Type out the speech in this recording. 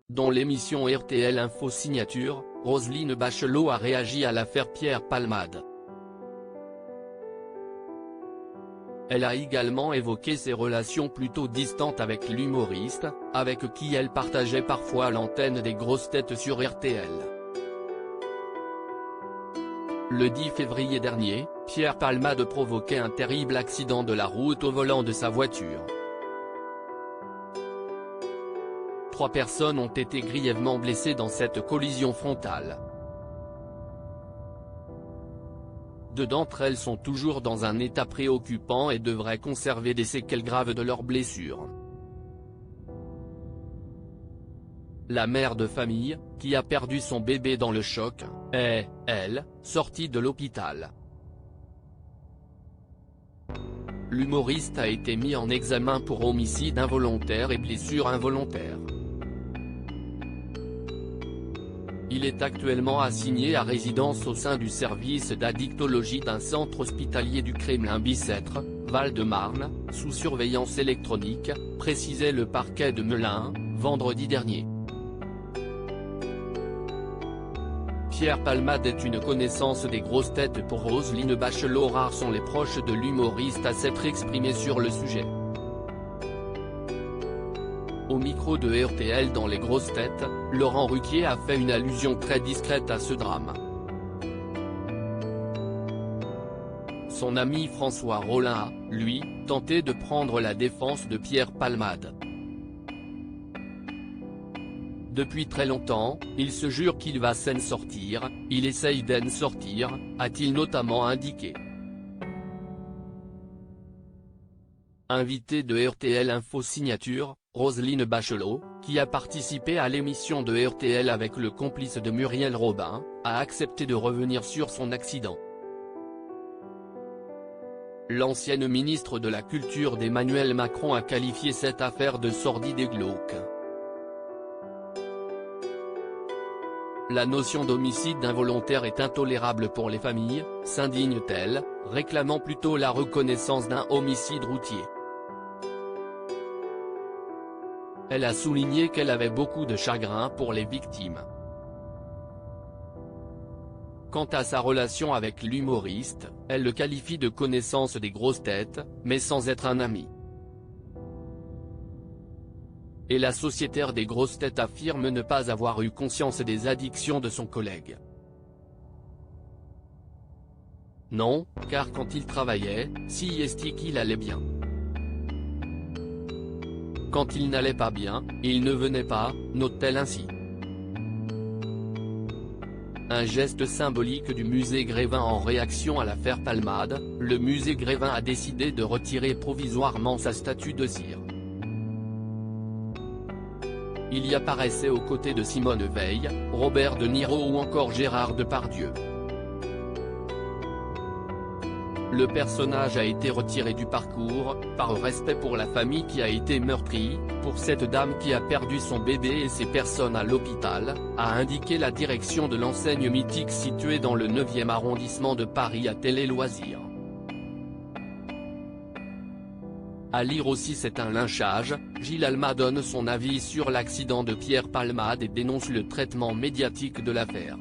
Dans l'émission RTL Info Signature, Roselyne Bachelot a réagi à l'affaire Pierre Palmade. Elle a également évoqué ses relations plutôt distantes avec l'humoriste, avec qui elle partageait parfois l'antenne des grosses têtes sur RTL. Le 10 février dernier, Pierre Palmade provoquait un terrible accident de la route au volant de sa voiture. 3 personnes ont été grièvement blessées dans cette collision frontale. 2 d'entre elles sont toujours dans un état préoccupant et devraient conserver des séquelles graves de leurs blessures. La mère de famille, qui a perdu son bébé dans le choc, est, elle, sortie de l'hôpital. L'humoriste a été mis en examen pour homicide involontaire et blessure involontaire. Il est actuellement assigné à résidence au sein du service d'addictologie d'un centre hospitalier du Kremlin-Bicêtre, Val-de-Marne, sous surveillance électronique, précisait le parquet de Melun, vendredi dernier. Pierre Palmade est une connaissance des grosses têtes pour Roselyne Bachelot. Rares sont les proches de l'humoriste à s'être exprimés sur le sujet. Au micro de RTL dans Les Grosses Têtes, Laurent Ruquier a fait une allusion très discrète à ce drame. Son ami François Rollin a, lui, tenté de prendre la défense de Pierre Palmade. Depuis très longtemps, il se jure qu'il va s'en sortir, il essaye d'en sortir, a-t-il notamment indiqué. Invitée de RTL Info Signature, Roselyne Bachelot, qui a participé à l'émission de RTL avec le complice de Muriel Robin, a accepté de revenir sur son accident. L'ancienne ministre de la Culture d'Emmanuel Macron a qualifié cette affaire de sordide et glauque. La notion d'homicide involontaire est intolérable pour les familles, s'indigne-t-elle, réclamant plutôt la reconnaissance d'un homicide routier. Elle a souligné qu'elle avait beaucoup de chagrin pour les victimes. Quant à sa relation avec l'humoriste, elle le qualifie de connaissance des grosses têtes, mais sans être un ami. Et la sociétaire des grosses têtes affirme ne pas avoir eu conscience des addictions de son collègue. Non, car quand il travaillait, si est qu'il allait bien. Quand il n'allait pas bien, il ne venait pas, note-t-elle ainsi. Un geste symbolique du musée Grévin. En réaction à l'affaire Palmade, le musée Grévin a décidé de retirer provisoirement sa statue de cire. Il y apparaissait aux côtés de Simone Veil, Robert De Niro ou encore Gérard Depardieu. Le personnage a été retiré du parcours, par respect pour la famille qui a été meurtrie, pour cette dame qui a perdu son bébé et ses personnes à l'hôpital, a indiqué la direction de l'enseigne mythique située dans le 9e arrondissement de Paris à Télé Loisirs. À lire aussi C'est un lynchage, Gilles Alma donne son avis sur l'accident de Pierre Palmade et dénonce le traitement médiatique de l'affaire.